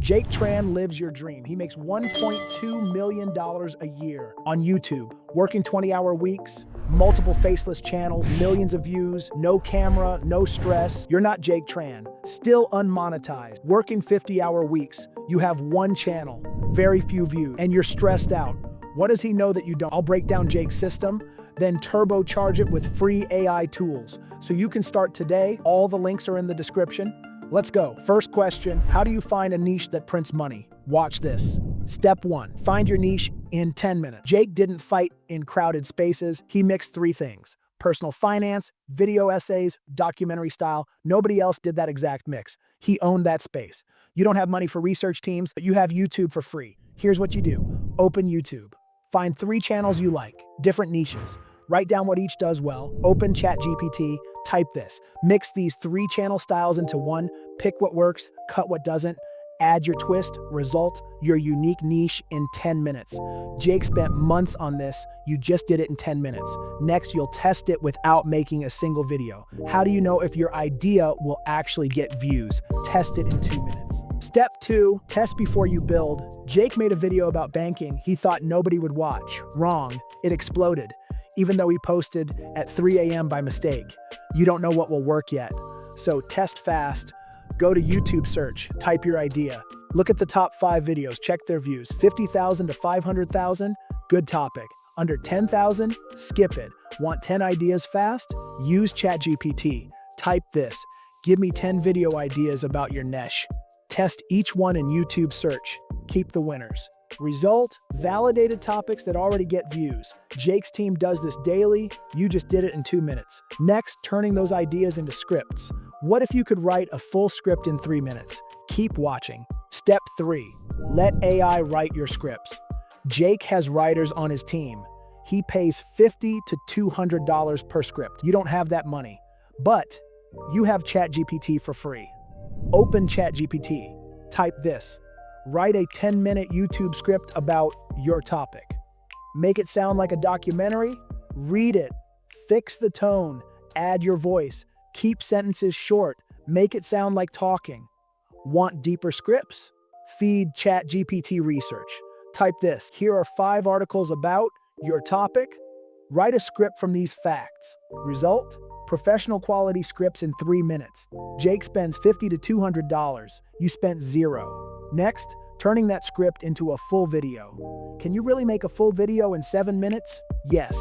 Jake Tran lives your dream. He makes $1.2 million a year on YouTube, working 20-hour weeks, multiple faceless channels, millions of views, no camera, no stress. You're not Jake Tran, still unmonetized, working 50-hour weeks. You have one channel, very few views, and you're stressed out. What does he know that you don't? I'll break down Jake's system, then turbocharge it with free AI tools. So you can start today. All the links are in the description. Let's go. First question, how do you find a niche that prints money? Watch this. Step 1, find your niche in 10 minutes. Jake didn't fight in crowded spaces. He mixed 3 things: personal finance, video essays, documentary style. Nobody else did that exact mix. He owned that space. You don't have money for research teams, but you have YouTube for free. Here's what you do. Open YouTube. Find 3 channels you like, different niches. Write down what each does well. Open ChatGPT. Type this. Mix these 3 channel styles into one. Pick what works, cut what doesn't. Add your twist, result, your unique niche in 10 minutes. Jake spent months on this. You just did it in 10 minutes. Next, you'll test it without making a single video. How do you know if your idea will actually get views? Test it in 2 minutes. Step 2, test before you build. Jake made a video about banking. He thought nobody would watch. Wrong. It exploded, even though he posted at 3 a.m. by mistake. You don't know what will work yet. So test fast. Go to YouTube search, type your idea. Look at the top 5 videos, check their views. 50,000 to 500,000, good topic. Under 10,000, skip it. Want 10 ideas fast? Use ChatGPT. Type this. Give me 10 video ideas about your niche. Test each one in YouTube search. Keep the winners. Result, validated topics that already get views. Jake's team does this daily. You just did it in 2 minutes. Next, turning those ideas into scripts. What if you could write a full script in 3 minutes? Keep watching. Step 3, let AI write your scripts. Jake has writers on his team. He pays $50 to $200 per script. You don't have that money, but you have ChatGPT for free. Open ChatGPT. Type this. Write a 10-minute YouTube script about your topic. Make it sound like a documentary. Read it. Fix the tone. Add your voice. Keep sentences short. Make it sound like talking. Want deeper scripts? Feed ChatGPT research. Type this. Here are 5 articles about your topic. Write a script from these facts. Result? Professional quality scripts in 3 minutes. Jake spends $50 to $200. You spent $0. Next, turning that script into a full video. Can you really make a full video in 7 minutes? Yes.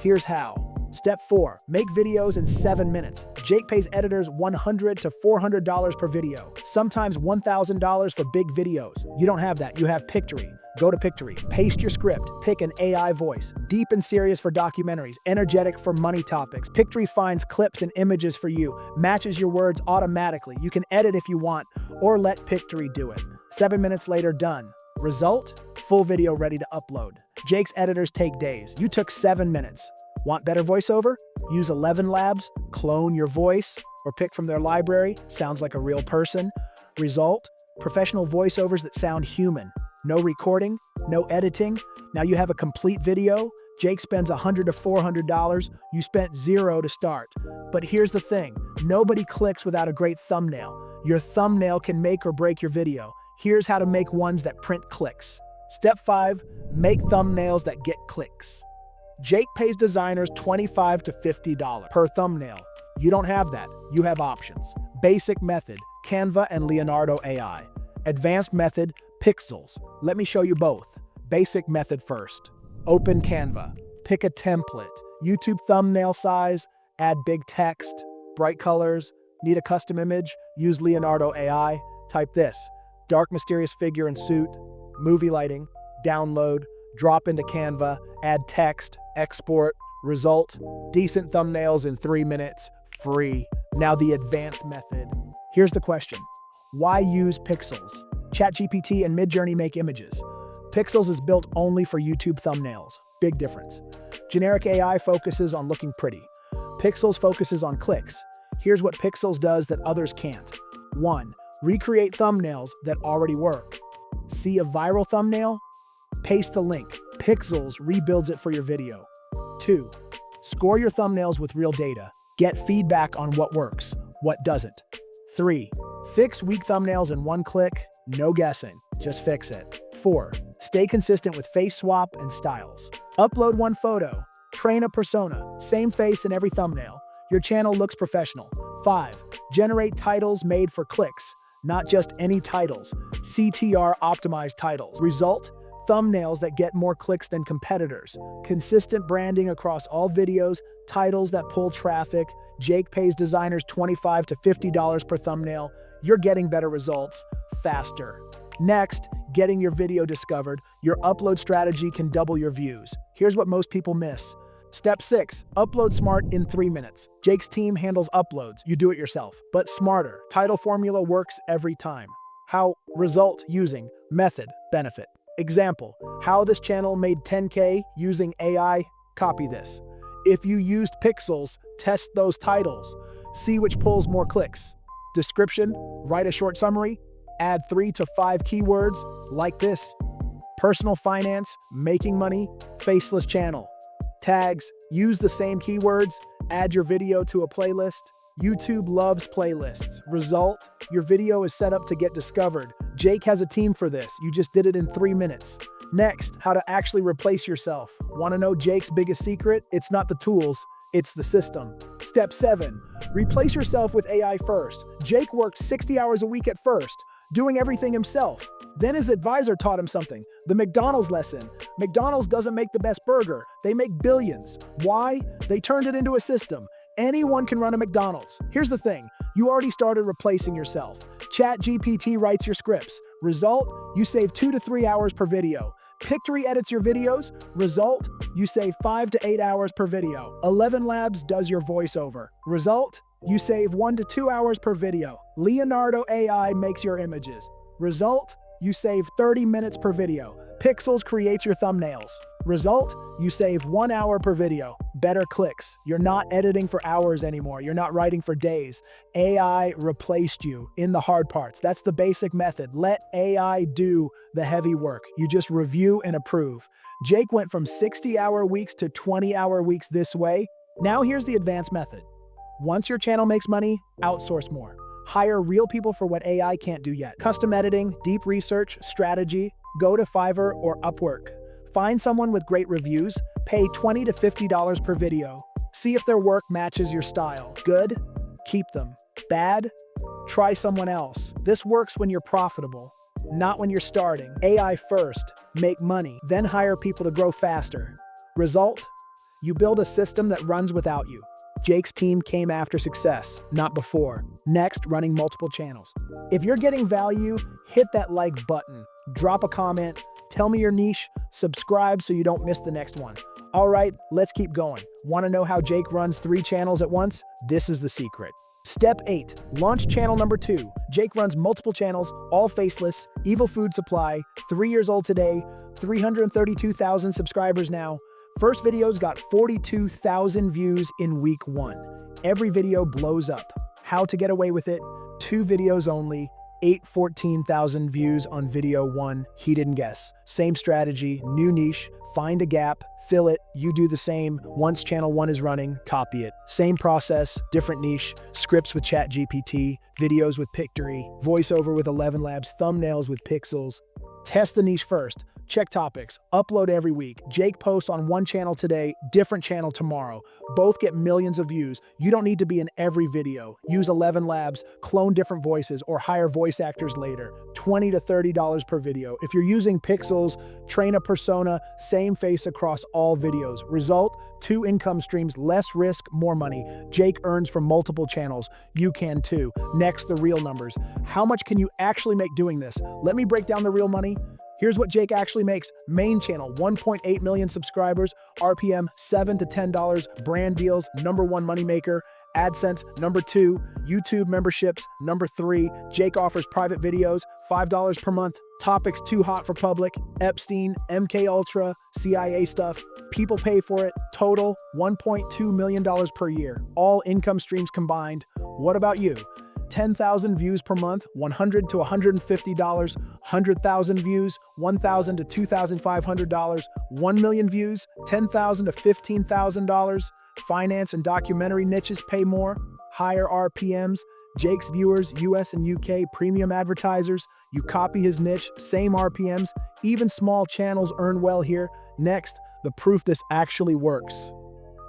Here's how. Step 4, make videos in 7 minutes. Jake pays editors $100 to $400 per video, sometimes $1,000 for big videos. You don't have that, you have Pictory. Go to Pictory, paste your script, pick an AI voice, deep and serious for documentaries, energetic for money topics. Pictory finds clips and images for you, matches your words automatically. You can edit if you want, or let Pictory do it. 7 minutes later, done. Result? Full video ready to upload. Jake's editors take days. You took 7 minutes. Want better voiceover? Use ElevenLabs, clone your voice, or pick from their library. Sounds like a real person. Result? Professional voiceovers that sound human. No recording, no editing. Now you have a complete video. Jake spends $100 to $400. You spent $0 to start. But here's the thing. Nobody clicks without a great thumbnail. Your thumbnail can make or break your video. Here's how to make ones that print clicks. Step 5, make thumbnails that get clicks. Jake pays designers $25 to $50 per thumbnail. You don't have that. You have options. Basic method, Canva and Leonardo AI. Advanced method, Pikzels. Let me show you both. Basic method first. Open Canva. Pick a template. YouTube thumbnail size. Add big text. Bright colors. Need a custom image? Use Leonardo AI. Type this. Dark mysterious figure in suit. Movie lighting. Download. Drop into Canva. Add text. Export. Result. Decent thumbnails in 3 minutes. Free. Now the advanced method. Here's the question. Why use Pikzels? ChatGPT and Midjourney make images. Pikzels is built only for YouTube thumbnails. Big difference. Generic AI focuses on looking pretty. Pikzels focuses on clicks. Here's what Pikzels does that others can't. 1. Recreate thumbnails that already work. See a viral thumbnail? Paste the link. Pikzels rebuilds it for your video. 2. Score your thumbnails with real data. Get feedback on what works, what doesn't. 3. Fix weak thumbnails in 1 click. No guessing, just fix it. 4. Stay consistent with face swap and styles. Upload one photo. Train a persona. Same face in every thumbnail. Your channel looks professional. 5. Generate titles made for clicks. Not just any titles. CTR optimized titles. Result? Thumbnails that get more clicks than competitors. Consistent branding across all videos. Titles that pull traffic. Jake pays designers $25 to $50 per thumbnail. You're getting better results faster. Next, getting your video discovered. Your upload strategy can double your views. Here's what most people miss. Step 6. Upload smart in 3 minutes. Jake's team handles uploads. You do it yourself, but smarter. Title formula works every time. How? Result using method benefit. Example, how this channel made 10K using AI, copy this. If you used Pikzels, test those titles. See which pulls more clicks. Description, write a short summary, add 3 to 5 keywords like this. Personal finance, making money, faceless channel. Tags, use the same keywords, add your video to a playlist. YouTube loves playlists. Result, your video is set up to get discovered. Jake has a team for this. You just did it in 3 minutes. Next, how to actually replace yourself. Want to know Jake's biggest secret? It's not the tools, it's the system. Step 7. Replace yourself with AI first. Jake worked 60 hours a week at first, doing everything himself. Then his advisor taught him something, the McDonald's lesson. McDonald's doesn't make the best burger, they make billions. Why? They turned it into a system. Anyone can run a McDonald's. Here's the thing, you already started replacing yourself. ChatGPT writes your scripts. Result, you save 2 to 3 hours per video. Pictory edits your videos. Result, you save 5 to 8 hours per video. ElevenLabs does your voiceover. Result, you save 1 to 2 hours per video. Leonardo AI makes your images. Result, you save 30 minutes per video. Pikzels creates your thumbnails. Result, you save 1 hour per video. Better clicks. You're not editing for hours anymore. You're not writing for days. AI replaced you in the hard parts. That's the basic method. Let AI do the heavy work. You just review and approve. Jake went from 60-hour weeks to 20-hour weeks this way. Now here's the advanced method. Once your channel makes money, outsource more. Hire real people for what AI can't do yet. Custom editing, deep research, strategy. Go to Fiverr or Upwork. Find someone with great reviews. Pay $20 to $50 per video. See if their work matches your style. Good? Keep them. Bad? Try someone else. This works when you're profitable, not when you're starting. AI first, make money, then hire people to grow faster. Result? You build a system that runs without you. Jake's team came after success, not before. Next, running multiple channels. If you're getting value, hit that like button, drop a comment, tell me your niche, subscribe so you don't miss the next one. All right, let's keep going. Want to know how Jake runs 3 channels at once? This is the secret. Step 8, launch channel number 2. Jake runs multiple channels, all faceless, Evil Food Supply, 3 years old today, 332,000 subscribers now. First videos got 42,000 views in week 1. Every video blows up. How to get away with it? 2 videos only, 14,000 views on video 1. He didn't guess. Same strategy, new niche, find a gap, fill it, you do the same. Once channel 1 is running, copy it. Same process, different niche, scripts with ChatGPT, videos with Pictory, voiceover with ElevenLabs, thumbnails with Pikzels. Test the niche first. Check topics, upload every week. Jake posts on one channel today, different channel tomorrow. Both get millions of views. You don't need to be in every video. Use ElevenLabs, clone different voices, or hire voice actors later. $20 to $30 per video. If you're using Pikzels, train a persona, same face across all videos. Result, 2 income streams, less risk, more money. Jake earns from multiple channels. You can too. Next, the real numbers. How much can you actually make doing this? Let me break down the real money. Here's what Jake actually makes. Main channel, 1.8 million subscribers, RPM $7 to $10, brand deals, #1 moneymaker, AdSense, #2, YouTube memberships, #3, Jake offers private videos, $5 per month, topics too hot for public, Epstein, MK Ultra, CIA stuff, people pay for it, total $1.2 million per year, all income streams combined. What about you? 10,000 views per month, $100 to $150, 100,000 views, $1,000 to $2,500, 1 million views, $10,000 to $15,000. Finance and documentary niches pay more, higher RPMs, Jake's viewers, US and UK premium advertisers. You copy his niche, same RPMs, even small channels earn well here. Next, the proof this actually works.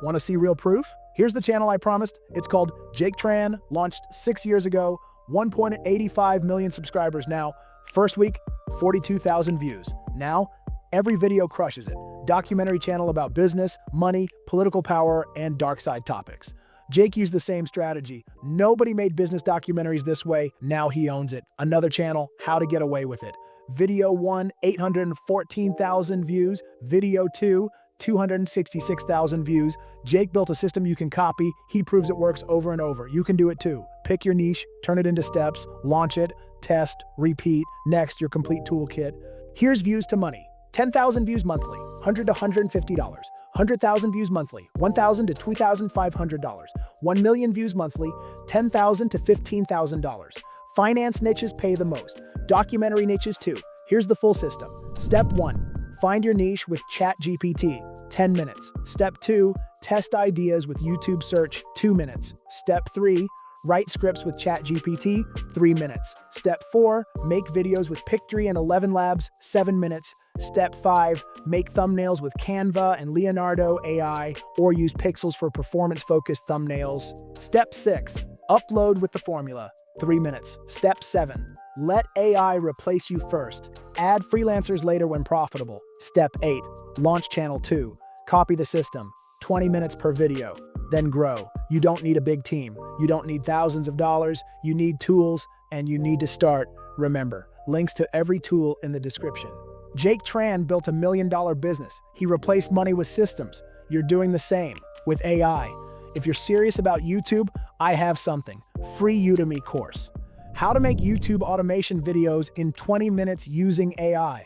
Want to see real proof? Here's the channel I promised. It's called Jake Tran, launched 6 years ago, 1.85 million subscribers now. First week, 42,000 views. Now, every video crushes it. Documentary channel about business, money, political power, and dark side topics. Jake used the same strategy. Nobody made business documentaries this way. Now he owns it. Another channel, How to Get Away with It. Video 1, 814,000 views. Video 2, 266,000 views. Jake built a system you can copy. He proves it works over and over. You can do it too. Pick your niche, turn it into steps, launch it, test, repeat. Next, your complete toolkit. Here's views to money. 10,000 views monthly, $100 to $150. 100,000 views monthly, $1,000 to $2,500. 1 million views monthly, $10,000 to $15,000. Finance niches pay the most. Documentary niches too. Here's the full system. Step 1, find your niche with ChatGPT, 10 minutes. Step 2, test ideas with YouTube search, 2 minutes. Step 3, write scripts with ChatGPT, 3 minutes. Step 4, make videos with Pictory and ElevenLabs, 7 minutes. Step 5, make thumbnails with Canva and Leonardo AI, or use Pikzels for performance-focused thumbnails. Step 6, upload with the formula, 3 minutes. Step 7, let AI replace you first. Add freelancers later when profitable. Step 8, launch channel 2. Copy the system, 20 minutes per video. Then grow. You don't need a big team. You don't need thousands of dollars. You need tools, and you need to start. Remember, links to every tool in the description. Jake Tran built a $1 million business. He replaced money with systems. You're doing the same with AI. If you're serious about YouTube, I have something. Free Udemy course. How to make YouTube automation videos in 20 minutes using AI.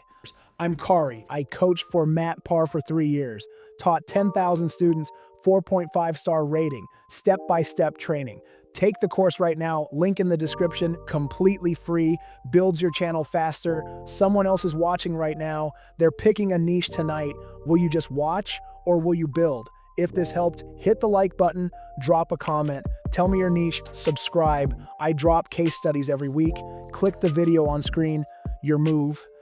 I'm Kari. I coached for Matt Parr for 3 years. Taught 10,000 students, 4.5-star rating, step-by-step training. Take the course right now, link in the description, completely free, builds your channel faster. Someone else is watching right now. They're picking a niche tonight. Will you just watch or will you build? If this helped, hit the like button, drop a comment, tell me your niche, subscribe. I drop case studies every week. Click the video on screen. Your move.